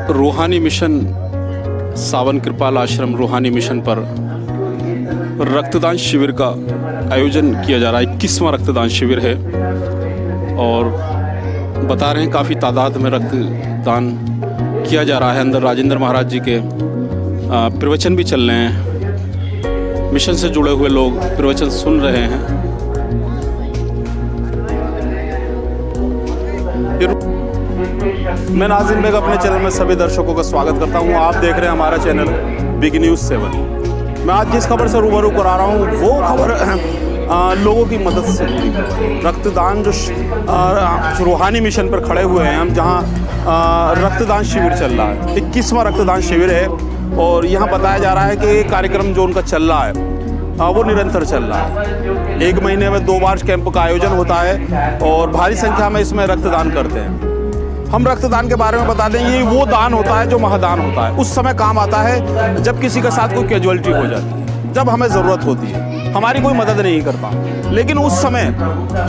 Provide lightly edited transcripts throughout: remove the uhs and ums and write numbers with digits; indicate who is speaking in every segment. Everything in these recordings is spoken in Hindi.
Speaker 1: रूहानी मिशन सावन कृपाल आश्रम रूहानी मिशन पर रक्तदान शिविर का आयोजन किया जा रहा है। 21वां रक्तदान शिविर है और बता रहे हैं काफ़ी तादाद में रक्तदान किया जा रहा है। अंदर राजेंद्र महाराज जी के प्रवचन भी चल रहे हैं। मिशन से जुड़े हुए लोग प्रवचन सुन रहे हैं। मैं नाज़िम बेग अपने चैनल में सभी दर्शकों का स्वागत करता हूं। आप देख रहे हैं हमारा चैनल बिग न्यूज़ 7। मैं आज जिस खबर से रूबरू करा रहा हूं वो खबर लोगों की मदद से रक्तदान जो रूहानी मिशन पर खड़े हुए हैं हम, जहां रक्तदान शिविर चल रहा है। 21वां रक्तदान शिविर है और यहाँ बताया जा रहा है कि कार्यक्रम जो उनका चल रहा है वो निरंतर चल रहा है। 1 महीने में 2 बार कैंप का आयोजन होता है और भारी संख्या में इसमें रक्तदान करते हैं। हम रक्तदान के बारे में बता दें, ये वो दान होता है जो महादान होता है। उस समय काम आता है जब किसी के साथ कोई कैजुअलिटी हो जाती है, जब हमें ज़रूरत होती है, हमारी कोई मदद नहीं करता, लेकिन उस समय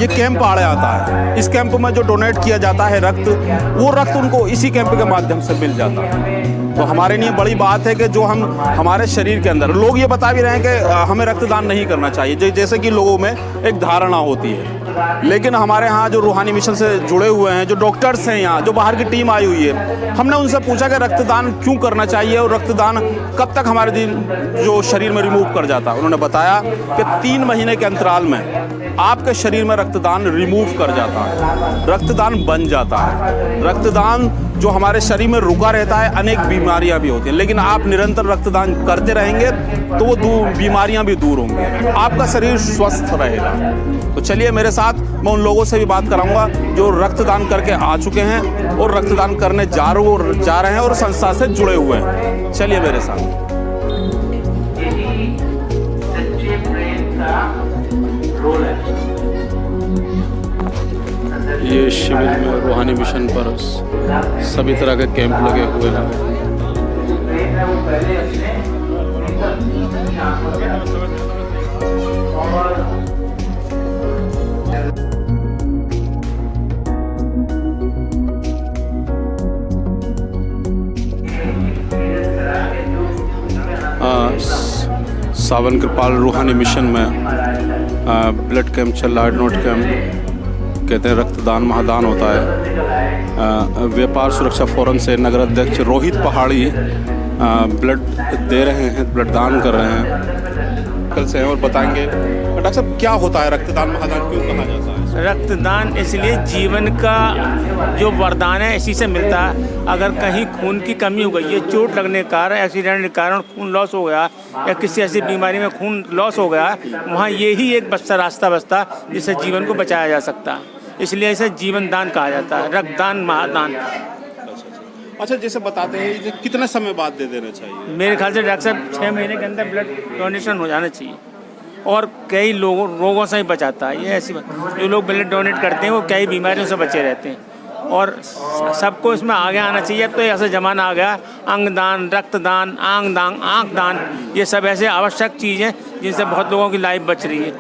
Speaker 1: ये कैंप आड़े आता है। इस कैंप में जो डोनेट किया जाता है रक्त, वो रक्त उनको इसी कैंप के माध्यम से मिल जाता है। तो हमारे लिए बड़ी बात है कि जो हम हमारे शरीर के अंदर, लोग ये बता भी रहे हैं कि हमें रक्तदान नहीं करना चाहिए, जैसे कि लोगों में एक धारणा होती है। लेकिन हमारे यहाँ जो रूहानी मिशन से जुड़े हुए हैं, जो डॉक्टर्स हैं यहाँ, जो बाहर की टीम आई हुई है, हमने उनसे पूछा कि रक्तदान क्यों करना चाहिए और रक्तदान कब तक हमारे दिन जो शरीर में रिमूव कर जाता है। उन्होंने बताया कि 3 महीने के अंतराल में आपके शरीर में रक्तदान रिमूव कर जाता है, रक्तदान बन जाता है। रक्तदान जो हमारे शरीर में रुका रहता है, अनेक बीमारियां भी होती हैं, लेकिन आप निरंतर रक्तदान करते रहेंगे तो वो बीमारियां भी दूर होंगी, आपका शरीर स्वस्थ रहेगा। तो चलिए मेरे साथ, मैं उन लोगों से भी बात कराऊंगा जो रक्तदान करके आ चुके हैं और रक्तदान करने जा रहे हैं और संस्था से जुड़े हुए हैं। चलिए मेरे साथ। ये शिविर में रूहानी मिशन पर सभी तरह के कैंप लगे हुए हैं। सावन कृपाल रूहानी मिशन में ब्लड कैंप चल रहा है, डोनेट कैंप कहते हैं, रक्तदान महादान होता है। व्यापार सुरक्षा फोरम से नगर अध्यक्ष रोहित पहाड़ी ब्लड दे रहे हैं, ब्लड दान कर रहे हैं कल से हैं और बताएंगे। डॉक्टर साहब, क्या होता है रक्तदान महादान, क्यों कहा जाता है?
Speaker 2: रक्तदान इसलिए जीवन का जो वरदान है इसी से मिलता है। अगर कहीं खून की कमी हो गई है, चोट लगने के कारण, एक्सीडेंट के कारण खून लॉस हो गया या किसी ऐसी बीमारी में खून लॉस हो गया, वहाँ यही एक रास्ता बचता जिससे जीवन को बचाया जा सकता है। इसलिए इसे जीवन दान कहा जाता है, रक्तदान महादान।
Speaker 1: अच्छा, जैसे बताते हैं कितने समय बाद दे देना चाहिए?
Speaker 2: मेरे ख्याल से डॉक्टर साहब 6 महीने के अंदर ब्लड डोनेशन हो जाना चाहिए और कई रोगों से ही बचाता है। ये ऐसी बात, जो लोग ब्लड डोनेट करते हैं वो कई बीमारियों से बचे रहते हैं और सबको इसमें आगे आना चाहिए। अब तो ऐसा ज़माना आ गया, अंगदान, रक्तदान, आँख दान, ये सब ऐसे आवश्यक चीज़ हैं जिनसे बहुत लोगों की लाइफ बच रही है।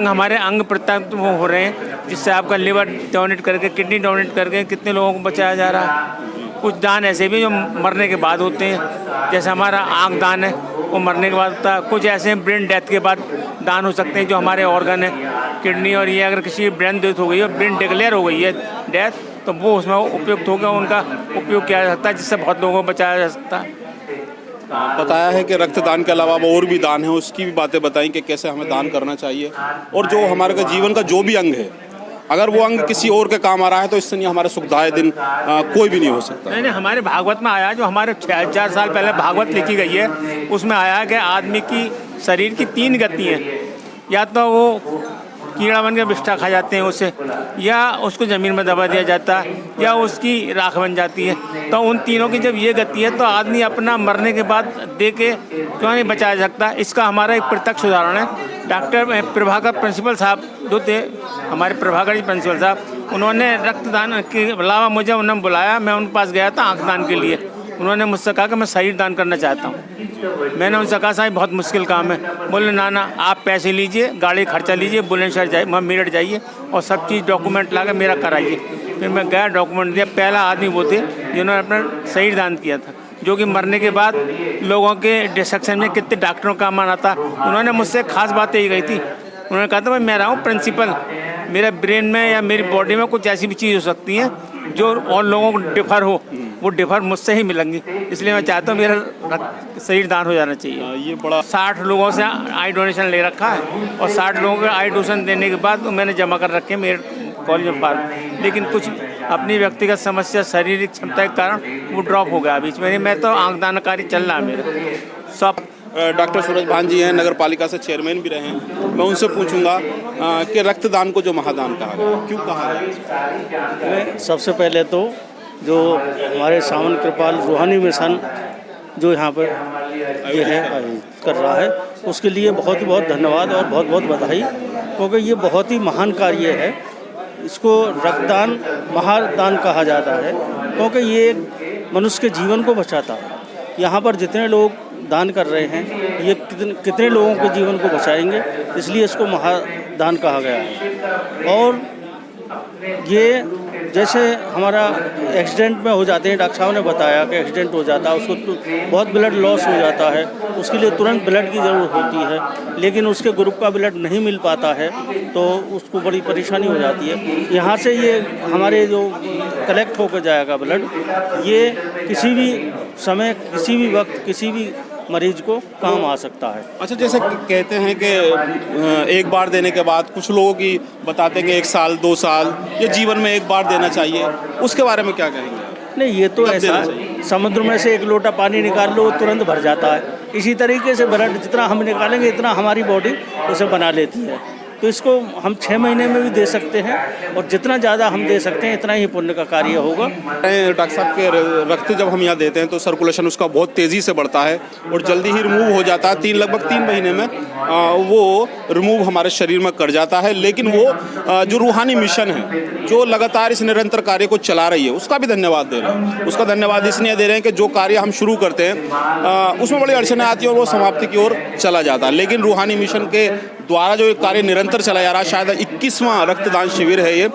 Speaker 2: हमारे अंग प्रत्यारोपित हो रहे हैं, जिससे आपका लिवर डोनेट करके, किडनी डोनेट करके कितने लोगों को बचाया जा रहा है। कुछ दान ऐसे भी जो मरने के बाद होते हैं, जैसे हमारा आँख दान है वो मरने के बाद होता है। कुछ ऐसे ब्रेन डेथ के बाद दान हो सकते हैं, जो हमारे ऑर्गन है किडनी और ये, अगर किसी ब्रेन डेथ हो गई है, ब्रेन डिक्लेयर हो गई है डेथ, तो वो उसमें उपयुक्त हो गया, उनका उपयोग किया जा सकता है, जिससे बहुत लोगों को बचाया जा सकता है।
Speaker 1: बताया है कि रक्तदान के अलावा और भी दान है, उसकी भी बातें बताई कि कैसे हमें दान करना चाहिए और जो हमारे का जीवन का जो भी अंग है, अगर वो अंग किसी और के काम आ रहा है तो इससे नहीं हमारे सुखदायक दिन कोई भी नहीं हो सकता।
Speaker 2: नहीं, हमारे भागवत में आया, जो हमारे 6000 साल पहले भागवत लिखी गई है, उसमें आया कि आदमी की शरीर की 3 गति हैं। या तो वो कीड़ा बन के बिष्ठा खा जाते हैं उससे, या उसको ज़मीन में दबा दिया जाता है, या उसकी राख बन जाती है। तो उन तीनों की जब ये गति है तो आदमी अपना मरने के बाद दे के क्यों नहीं बचाया सकता? इसका हमारा एक प्रत्यक्ष उदाहरण है। डॉक्टर प्रभाकर प्रिंसिपल साहब जो थे, हमारे प्रभाकर प्रिंसिपल साहब, उन्होंने रक्तदान के अलावा मुझे उन्होंने बुलाया, मैं उनके पास गया था आँख दान के लिए। उन्होंने मुझसे कहा कि मैं शरीर दान करना चाहता हूँ। मैंने उनसे कहा साहब बहुत मुश्किल काम है। बोले ना आप पैसे लीजिए, गाड़ी खर्चा लीजिए, बुलंदशहर जाइए, वहाँ मेरठ जाइए और सब चीज़ डॉक्यूमेंट ला के मेरा कराइए। फिर मैं गया, डॉक्यूमेंट दिया। पहला आदमी वो थे जिन्होंने अपना शरीर दान किया था, जो कि मरने के बाद लोगों के डिसेक्शन में कितने डॉक्टरों का मन आता। उन्होंने मुझसे खास बात यही कही थी, उन्होंने कहा था भाई मैं रहा हूँ प्रिंसिपल, मेरे ब्रेन में या मेरी बॉडी में कुछ ऐसी भी चीज़ हो सकती है जो और लोगों को डिफर हो, वो डिफर मुझसे ही मिलेंगी, इसलिए मैं चाहता हूँ मेरा शरीर दान हो जाना चाहिए।
Speaker 1: ये बड़ा
Speaker 2: 60 लोगों से आई डोनेशन ले रखा है और 60 लोगों को आई डोनेशन देने के बाद मैंने जमा कर रखे मेरे कॉलेज में फार्म, लेकिन कुछ अपनी व्यक्तिगत समस्या, शारीरिक क्षमता के कारण वो ड्रॉप हो गया बीच में। मैं तो आंखदान कार्य चल रहा है मेरा सब।
Speaker 1: डॉक्टर सूरज भान जी हैं, नगर पालिका से चेयरमैन भी रहे हैं। मैं उनसे पूछूंगा कि रक्तदान को जो महादान कहा गया, क्यों कहा गया?
Speaker 3: सबसे पहले तो जो हमारे सावन कृपाल रूहानी मिशन जो यहाँ पर ये है कर रहा है, उसके लिए बहुत ही बहुत धन्यवाद और बहुत बहुत बधाई, क्योंकि ये बहुत ही महान कार्य है। इसको रक्तदान महादान कहा जाता है, क्योंकि ये मनुष्य के जीवन को बचाता है। यहाँ पर जितने लोग दान कर रहे हैं, ये कितने लोगों के जीवन को बचाएंगे, इसलिए इसको महादान कहा गया है। और ये जैसे हमारा एक्सीडेंट में हो जाते हैं, डॉक्टर साहब ने बताया कि एक्सीडेंट हो जाता है, उसको बहुत ब्लड लॉस हो जाता है, उसके लिए तुरंत ब्लड की ज़रूरत होती है, लेकिन उसके ग्रुप का ब्लड नहीं मिल पाता है तो उसको बड़ी परेशानी हो जाती है। यहाँ से ये हमारे जो कलेक्ट होकर जाएगा ब्लड, ये किसी भी समय, किसी भी वक्त, किसी भी मरीज को काम आ सकता है।
Speaker 1: अच्छा, जैसे कहते हैं कि एक बार देने के बाद कुछ लोगों की बताते हैं कि 1 साल 2 साल या जीवन में एक बार देना चाहिए, उसके बारे में क्या कहेंगे?
Speaker 3: नहीं, ये तो ऐसा समुद्र में से एक लोटा पानी निकाल लो तुरंत भर जाता है। इसी तरीके से ब्लड जितना हम निकालेंगे इतना हमारी बॉडी उसे बना लेती है। तो इसको हम 6 महीने में भी दे सकते हैं और जितना ज़्यादा हम दे सकते हैं इतना ही पुण्य का कार्य होगा।
Speaker 1: डॉक्टर साहब के रक्त जब हम यहाँ देते हैं तो सर्कुलेशन उसका बहुत तेज़ी से बढ़ता है और जल्दी ही रिमूव हो जाता है। लगभग 3 महीने में वो रिमूव हमारे शरीर में कर जाता है। लेकिन वो जो रूहानी मिशन है जो लगातार इस निरंतर कार्य को चला रही है, उसका भी धन्यवाद दे रहे हैं। उसका धन्यवाद इसलिए दे रहे हैं कि जो कार्य हम शुरू करते हैं उसमें बड़ी अड़चनें आती हैं और वो समाप्ति की ओर चला जाता है। लेकिन रूहानी मिशन के द्वारा जो कार्य निरंतर चला जा रहा है, शायद 21वां रक्तदान शिविर है ये,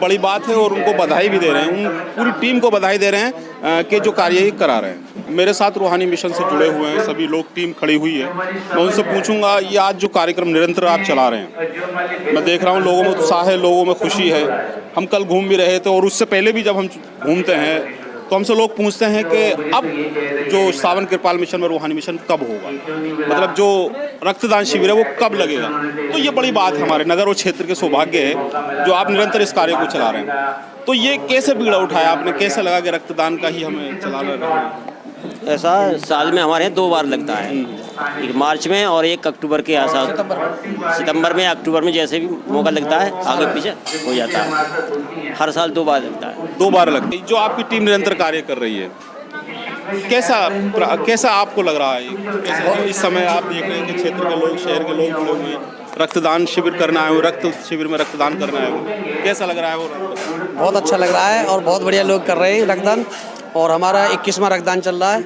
Speaker 1: बड़ी बात है और उनको बधाई भी दे रहे हैं। उन पूरी टीम को बधाई दे रहे हैं कि जो कार्य ये करा रहे हैं। मेरे साथ रूहानी मिशन से जुड़े हुए हैं सभी लोग, टीम खड़ी हुई है। मैं उनसे पूछूंगा, ये आज जो कार्यक्रम निरंतर आप चला रहे हैं, मैं देख रहा हूँ लोगों में उत्साह है, लोगों में खुशी है। हम कल घूम भी रहे थे और उससे पहले भी जब हम घूमते हैं तो हमसे लोग पूछते हैं कि अब जो सावन कृपाल मिशन में रूहानी मिशन कब होगा, मतलब जो रक्तदान शिविर है वो कब लगेगा। तो ये बड़ी बात हमारे नगर और क्षेत्र के सौभाग्य है जो आप निरंतर इस कार्य को चला रहे हैं। तो ये कैसे बीड़ा उठाया आपने, कैसे लगा कि रक्तदान का ही हमें चलाना है?
Speaker 4: ऐसा साल में हमारे 2 बार लगता है, एक मार्च में और 1 अक्टूबर के आसपास, सितंबर में, अक्टूबर में, जैसे भी मौका लगता है आगे पीछे हो जाता है। हर साल 2 बार लगता है।
Speaker 1: 2 बार लगता है। जो आपकी टीम निरंतर कार्य कर रही है, कैसा आपको लग रहा है? कैसा इस समय आप देख रहे हैं कि क्षेत्र के लोग, शहर के लोग जुड़े हुए हैं, रक्तदान शिविर करना है, रक्त शिविर में रक्तदान करना है, कैसा लग रहा है वो?
Speaker 5: बहुत अच्छा लग रहा है और बहुत बढ़िया लोग कर रहे हैं रक्तदान, और हमारा 21वां रक्तदान चल रहा है।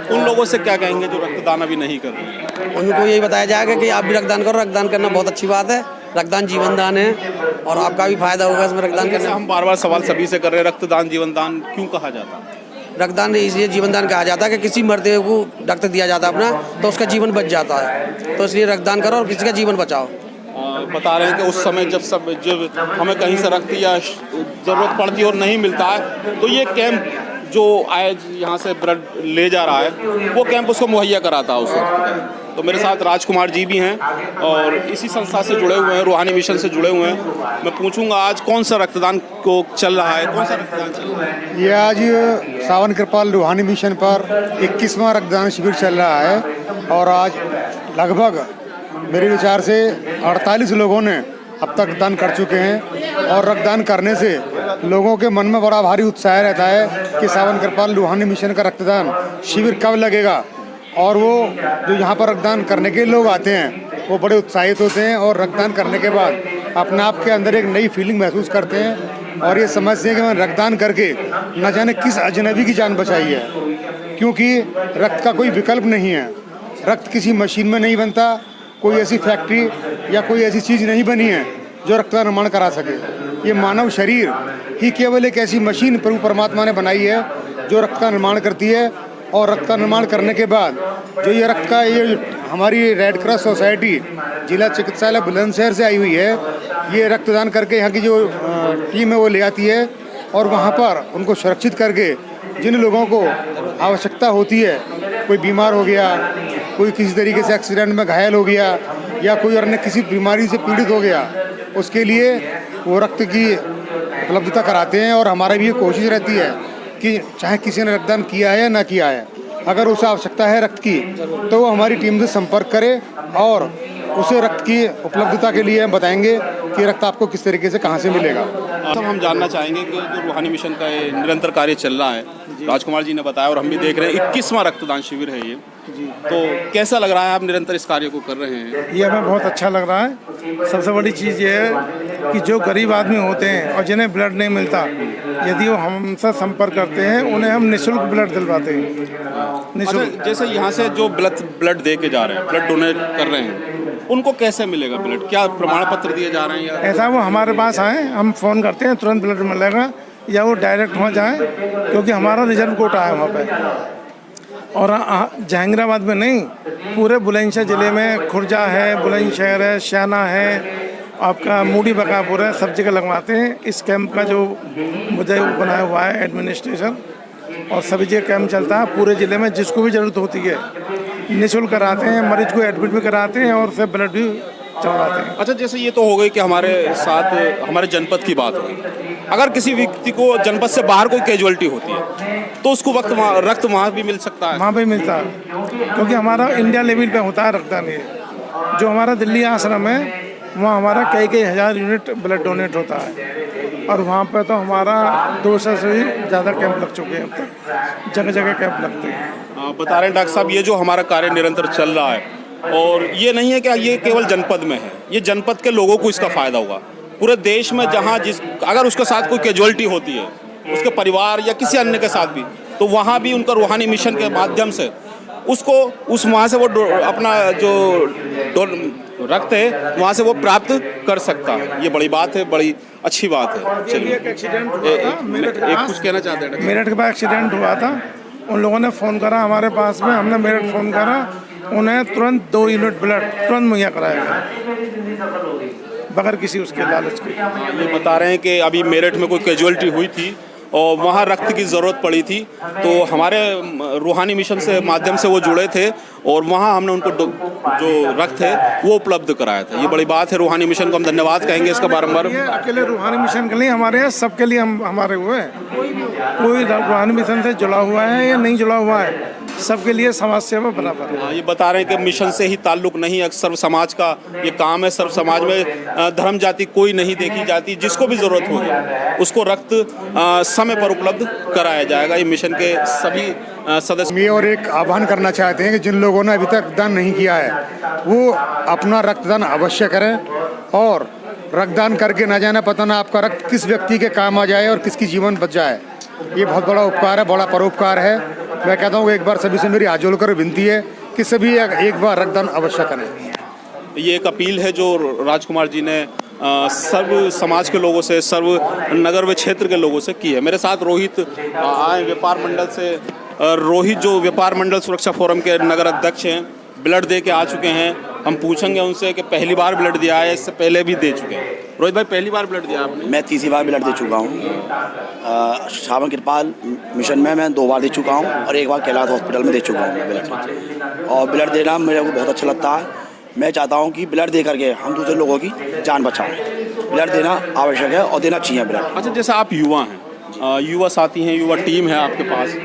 Speaker 1: उन लोगों से क्या कहेंगे जो रक्तदान अभी नहीं कर रहे हैं?
Speaker 5: उनको यही बताया जाएगा कि आप भी रक्तदान करो, रक्तदान करना बहुत अच्छी बात है। रक्तदान जीवन दान है और आपका भी फायदा होगा इसमें रक्तदान करने।
Speaker 1: हम बार बार सवाल सभी से कर रहे हैं, रक्तदान जीवन दान क्यों कहा जाता है?
Speaker 5: रक्तदान इसलिए जीवन दान कहा जाता है कि किसी मरते हुए को रक्त दिया जाता है अपना, तो उसका जीवन बच जाता है। तो इसलिए रक्तदान करो और किसी का जीवन बचाओ।
Speaker 1: बता रहे हैं कि उस समय जब हमें कहीं से रक्त या ज़रूरत पड़ती है और नहीं मिलता है, तो ये कैंप जो आए यहाँ से ब्लड ले जा रहा है वो कैंप उसको मुहैया कराता है उसको। तो मेरे साथ राजकुमार जी भी हैं और इसी संस्था से जुड़े हुए हैं, रूहानी मिशन से जुड़े हुए हैं। मैं पूछूंगा आज कौन सा रक्तदान को चल रहा है, कौन सा रक्तदान चल रहा है?
Speaker 6: ये आज सावन कृपाल रूहानी मिशन पर 21वां रक्तदान शिविर चल रहा है और आज लगभग मेरे विचार से 48 लोगों ने अब तक दान कर चुके हैं। और रक्तदान करने से लोगों के मन में बड़ा भारी उत्साह रहता है कि सावन कृपाल रूहानी मिशन का रक्तदान शिविर कब लगेगा। और वो जो यहाँ पर रक्तदान करने के लोग आते हैं वो बड़े उत्साहित होते हैं और रक्तदान करने के बाद अपने आप के अंदर एक नई फीलिंग महसूस करते हैं और ये समझते हैं कि मैंने रक्तदान करके न जाने किस अजनबी की जान बचाई है। क्योंकि रक्त का कोई विकल्प नहीं है, रक्त किसी मशीन में नहीं बनता, कोई ऐसी फैक्ट्री या कोई ऐसी चीज़ नहीं बनी है जो रक्त का निर्माण करा सके। ये मानव शरीर ही केवल एक ऐसी मशीन प्रभु परमात्मा ने बनाई है जो रक्त का निर्माण करती है, और रक्त का निर्माण करने के बाद जो ये रक्त का ये हमारी रेड क्रॉस सोसाइटी जिला चिकित्सालय बुलंदशहर से आई हुई है, ये रक्तदान करके यहाँ की जो टीम है वो ले आती है और वहाँ पर उनको सुरक्षित करके जिन लोगों को आवश्यकता होती है, कोई बीमार हो गया, कोई किसी तरीके से एक्सीडेंट में घायल हो गया या कोई अन्य किसी बीमारी से पीड़ित हो गया, उसके लिए वो रक्त की उपलब्धता कराते हैं। और हमारा भी ये कोशिश रहती है कि चाहे किसी ने रक्तदान किया है या ना किया है, अगर उसे आवश्यकता है रक्त की तो वो हमारी टीम से संपर्क करे और उसे रक्त की उपलब्धता के लिए हम बताएंगे कि रक्त आपको किस तरीके से कहाँ से मिलेगा।
Speaker 1: अब हम जानना चाहेंगे कि जो रूहानी मिशन का ये निरंतर कार्य चल रहा है, राजकुमार जी ने बताया और हम भी देख रहे हैं 21वां रक्तदान शिविर है ये, तो कैसा लग रहा है, आप निरंतर इस कार्य को कर रहे हैं?
Speaker 7: ये हमें बहुत अच्छा लग रहा है। सबसे बड़ी चीज़ ये है कि जो गरीब आदमी होते हैं और जिन्हें ब्लड नहीं मिलता, यदि वो हमसे संपर्क करते हैं उन्हें हम निःशुल्क ब्लड दिलवाते हैं।
Speaker 1: अच्छा, जैसे यहाँ से जो ब्लड दे के जा रहे हैं, ब्लड डोनेट कर रहे हैं, उनको कैसे मिलेगा ब्लड? क्या प्रमाण पत्र दिए जा रहे हैं या
Speaker 7: ऐसा वो हमारे पास आए, हम फ़ोन करते हैं, तुरंत ब्लड मिलेगा, या वो डायरेक्ट वहाँ जाएँ, क्योंकि हमारा रिजर्व कोटा है वहाँ पे। और जहांगीराबाद में नहीं, पूरे बुलंदशहर ज़िले में खुर्जा है, बुलंदशहर है, शाना है, आपका मूडी बकापुर है, सब जगह लगवाते हैं। इस कैंप का जो मुझे बनाया हुआ है एडमिनिस्ट्रेशन, और सभी जगह कैंप चलता है पूरे ज़िले में, जिसको भी ज़रूरत होती है निःशुल्क कराते हैं, मरीज को एडमिट भी कराते हैं और फिर ब्लड भी चढ़वाते हैं।
Speaker 1: अच्छा, जैसे ये तो हो गई कि हमारे साथ हमारे जनपद की बात होगी, अगर किसी व्यक्ति को जनपद से बाहर कोई कैजुअलिटी होती है तो उसको रक्त वहाँ भी मिल सकता है?
Speaker 7: वहाँ भी मिलता है, क्योंकि हमारा इंडिया लेवल पे होता है रक्तदान। ये जो हमारा दिल्ली आश्रम है, वहाँ हमारा कई हज़ार यूनिट ब्लड डोनेट होता है, और वहाँ पे तो हमारा 200 से भी ज़्यादा कैंप लग चुके हैं, अब तक जगह जगह कैंप लगते हैं।
Speaker 1: बता रहे हैं डॉक्टर साहब, ये जो हमारा कार्य निरंतर चल रहा है, और ये नहीं है कि ये केवल जनपद में है, ये जनपद के लोगों को इसका फ़ायदा होगा। पूरे देश में जहाँ अगर उसके साथ कोई कैजुअलिटी होती है, उसके परिवार या किसी अन्य के साथ भी, तो वहाँ भी उनका रूहानी मिशन के माध्यम से उसको वहाँ से वो अपना जो रक्त है वहाँ से वो प्राप्त कर सकता है। ये बड़ी बात है, बड़ी अच्छी बात है। चलिए,
Speaker 7: एक एक्सीडेंट हुआ था मेरठ के पास,
Speaker 1: कुछ कहना चाहते हैं?
Speaker 7: मेरठ के पास एक्सीडेंट हुआ था, उन लोगों ने फ़ोन करा हमारे पास में, हमने मेरठ फ़ोन करा, उन्हें तुरंत 2 यूनिट ब्लड तुरंत मुहैया कराया गया, बगैर किसी उसके लालच के।
Speaker 1: ये बता रहे हैं कि अभी मेरठ में कोई कैजुअलिटी हुई थी और वहाँ रक्त की ज़रूरत पड़ी थी, तो हमारे रूहानी मिशन से माध्यम से वो जुड़े थे और वहाँ हमने उनको जो रक्त है वो उपलब्ध कराया था। ये बड़ी बात है, रूहानी मिशन को हम धन्यवाद कहेंगे इसका बारंबार।
Speaker 7: ये अकेले रूहानी मिशन के लिए हमारे यहाँ, सबके लिए हम हमारे हुए हैं, कोई रूहानी मिशन से जुड़ा हुआ है या नहीं जुड़ा हुआ है, सबके लिए समाज सेवा बराबर है।
Speaker 1: ये बता रहे हैं कि मिशन से ही ताल्लुक नहीं है, सर्व समाज का ये काम है। सर्व समाज में धर्म जाति कोई नहीं देखी जाती, जिसको भी ज़रूरत होगी उसको रक्त समय पर उपलब्ध कराया जाएगा। ये मिशन के सभी सदस्य
Speaker 6: मैं और एक आह्वान करना चाहते हैं कि जिन लोगों ने अभी तक रक्तदान नहीं किया है वो अपना रक्तदान अवश्य करें, और रक्तदान करके ना जाना पता ना आपका रक्त किस व्यक्ति के काम आ जाए और किसकी जीवन बच जाए। ये बहुत बड़ा उपकार है, बड़ा परोपकार है। मैं कहता हूँ एक बार सभी से मेरी हाथ जोड़कर विनती है कि सभी एक बार रक्तदान अवश्य करें।
Speaker 1: ये एक अपील है जो राजकुमार जी ने सर्व समाज के लोगों से, सर्व नगर व क्षेत्र के लोगों से की है। मेरे साथ रोहित आए व्यापार मंडल से। रोहित जो व्यापार मंडल सुरक्षा फोरम के नगर अध्यक्ष हैं, ब्लड दे के आ चुके हैं। हम पूछेंगे उनसे कि पहली बार ब्लड दिया है, इससे पहले भी दे चुके हैं। रोहित भाई, पहली बार ब्लड दिया आपने?
Speaker 8: मैं 3री बार ब्लड दे चुका हूँ। सावन कृपाल मिशन में मैं 2 बार दे चुका हूँ और 1 बार कैलाश हॉस्पिटल में दे चुका हूँ ब्लड। और ब्लड देना मेरे को बहुत अच्छा लगता है। मैं चाहता हूँ कि ब्लड दे करके हम दूसरे लोगों की जान बचाएं। ब्लड देना आवश्यक है और देना चाहिए ब्लड।
Speaker 1: अच्छा, जैसे आप युवा हैं, युवा साथी हैं, युवा टीम है आपके पास,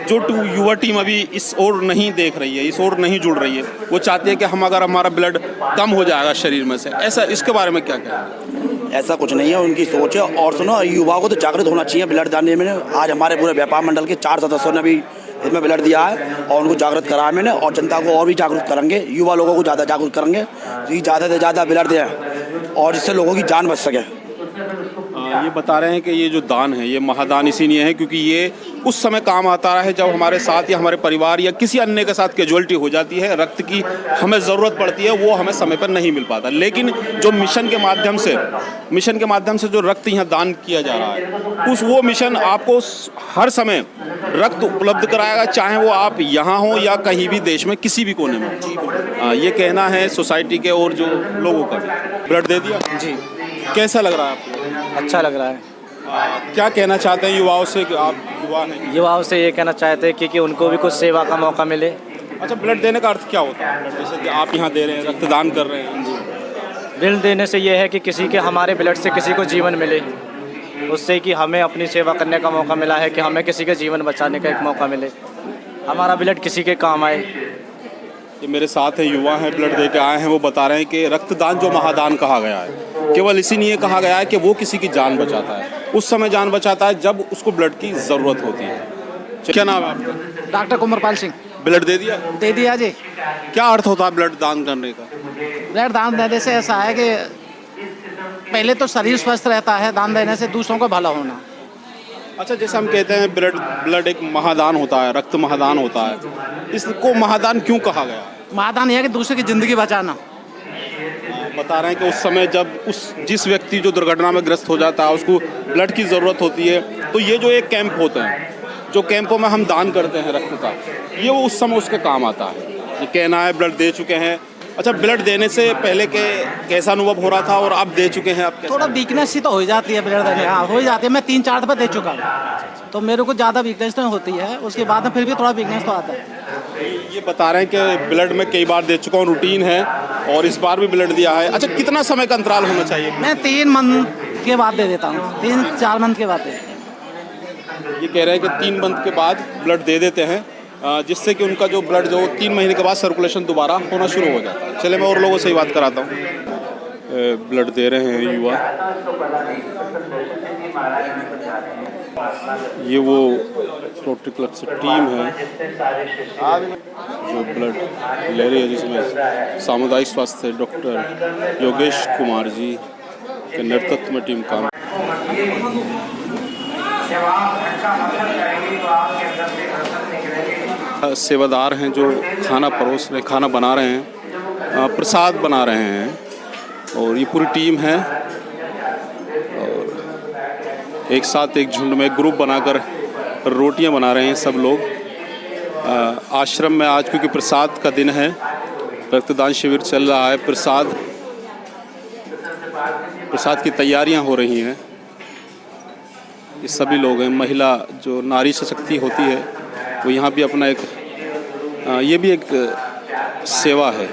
Speaker 1: जो युवा टीम अभी इस ओर नहीं देख रही है, इस ओर नहीं जुड़ रही है, वो चाहती है कि हम अगर हमारा ब्लड कम हो जाएगा शरीर में से, ऐसा, इसके बारे में क्या कहें?
Speaker 8: ऐसा कुछ नहीं है, उनकी सोच है। और सुनो, युवाओं को तो जागृत होना चाहिए ब्लड देने में। आज हमारे पूरे व्यापार मंडल के 4 सदस्यों ने भी इसमें ब्लड दिया है और उनको जागृत कराया मैंने, और जनता को और भी जागरूक करेंगे, युवा लोगों को ज़्यादा जागरूक करेंगे कि ज़्यादा से ज़्यादा ब्लड दें और इससे लोगों की जान बच सके।
Speaker 1: ये बता रहे हैं कि ये जो दान है ये महादान इसीलिए है क्योंकि ये उस समय काम आता है जब हमारे साथ या हमारे परिवार या किसी अन्य के साथ कैजुअलिटी हो जाती है, रक्त की हमें ज़रूरत पड़ती है, वो हमें समय पर नहीं मिल पाता। लेकिन जो मिशन के माध्यम से जो रक्त यहाँ दान किया जा रहा है वो मिशन आपको हर समय रक्त उपलब्ध कराएगा, चाहे वो आप यहाँ हो या कहीं भी देश में किसी भी कोने में। ये कहना है सोसाइटी के और जो लोगों का भी। ब्लड दे दिया
Speaker 9: जी,
Speaker 1: कैसा लग रहा है आपको?
Speaker 9: अच्छा लग रहा है।
Speaker 1: क्या कहना चाहते हैं युवाओं से कि आप युवा हैं?
Speaker 9: युवाओं से ये कहना चाहते हैं कि उनको भी कुछ सेवा का मौका मिले।
Speaker 1: अच्छा, ब्लड देने का अर्थ क्या होता है? ब्लड जैसे कि आप यहाँ दे रहे हैं, रक्तदान कर रहे हैं।
Speaker 9: ब्लड देने से ये है कि किसी के हमारे ब्लड से किसी को जीवन मिले, उससे कि हमें अपनी सेवा करने का मौका मिला है कि हमें किसी का जीवन बचाने का एक मौका मिले, हमारा ब्लड किसी के काम आए।
Speaker 1: ये मेरे साथ है, युवा हैं, ब्लड दे के आए हैं। वो बता रहे हैं कि रक्तदान जो महादान कहा गया है केवल इसीलिए कहा गया है कि वो किसी की जान बचाता है, उस समय जान बचाता है जब उसको ब्लड की ज़रूरत होती है। क्या नाम है आपका?
Speaker 10: डॉक्टर कुंवरपाल सिंह।
Speaker 1: ब्लड दे दिया?
Speaker 10: दे दिया जी।
Speaker 1: क्या अर्थ होता है ब्लड दान करने का?
Speaker 10: ब्लड दान देने से ऐसा है कि पहले तो शरीर स्वस्थ रहता है, दान देने से दूसरों को भला होना।
Speaker 1: अच्छा, जैसे हम कहते हैं ब्लड एक महादान होता है, रक्त महादान होता है, इसको महादान क्यों कहा गया?
Speaker 10: महादान यह है कि दूसरे की ज़िंदगी बचाना।
Speaker 1: बता रहे हैं कि उस समय जब जिस व्यक्ति जो दुर्घटना में ग्रस्त हो जाता है उसको ब्लड की ज़रूरत होती है, तो ये जो एक कैंप होते हैं, जो कैंपों में हम दान करते हैं रक्त का, ये वो उस समय उसके काम आता है। ये कहना है ब्लड दे चुके हैं। अच्छा, ब्लड देने से पहले के कैसा अनुभव हो रहा था और आप दे चुके हैं, आप
Speaker 10: थोड़ा वीकनेस सी तो हो जाती है ब्लड देने। हाँ, हो जाती है। मैं 3-4 दफ़ा दे चुका हूँ, तो मेरे को ज़्यादा वीकनेस तो होती है, उसके बाद में फिर भी थोड़ा वीकनेस तो आता है।
Speaker 1: ये बता रहे हैं कि ब्लड में कई बार दे चुका हूँ, रूटीन है, और इस बार भी ब्लड दिया है। अच्छा, कितना समय का अंतराल होना चाहिए?
Speaker 10: मैं 3 मंथ के बाद दे देता हूँ, 3-4 मंथ के बाद दे देता हूँ।
Speaker 1: ये कह रहे हैं कि 3 मंथ के बाद ब्लड दे देते हैं, जिससे कि उनका जो ब्लड जो 3 महीने के बाद सर्कुलेशन दोबारा होना शुरू हो जाता है। चले, मैं और लोगों से ही बात कराता हूँ। ब्लड दे रहे हैं युवा। ये वो रोटरी क्लब से टीम है जो ब्लड ले रही है, जिसमें सामुदायिक स्वास्थ्य डॉक्टर योगेश कुमार जी के नेतृत्व में टीम काम। सेवादार हैं जो खाना परोस रहे, खाना बना रहे हैं, प्रसाद बना रहे हैं, और ये पूरी टीम है और एक साथ एक झुंड में ग्रुप बनाकर रोटियां बना रहे हैं सब लोग। आश्रम में आज क्योंकि प्रसाद का दिन है, रक्तदान शिविर चल रहा है, प्रसाद की तैयारियां हो रही हैं। ये सभी लोग हैं, महिला जो नारी सशक्ति होती है वो यहाँ भी अपना एक ये भी एक सेवा है।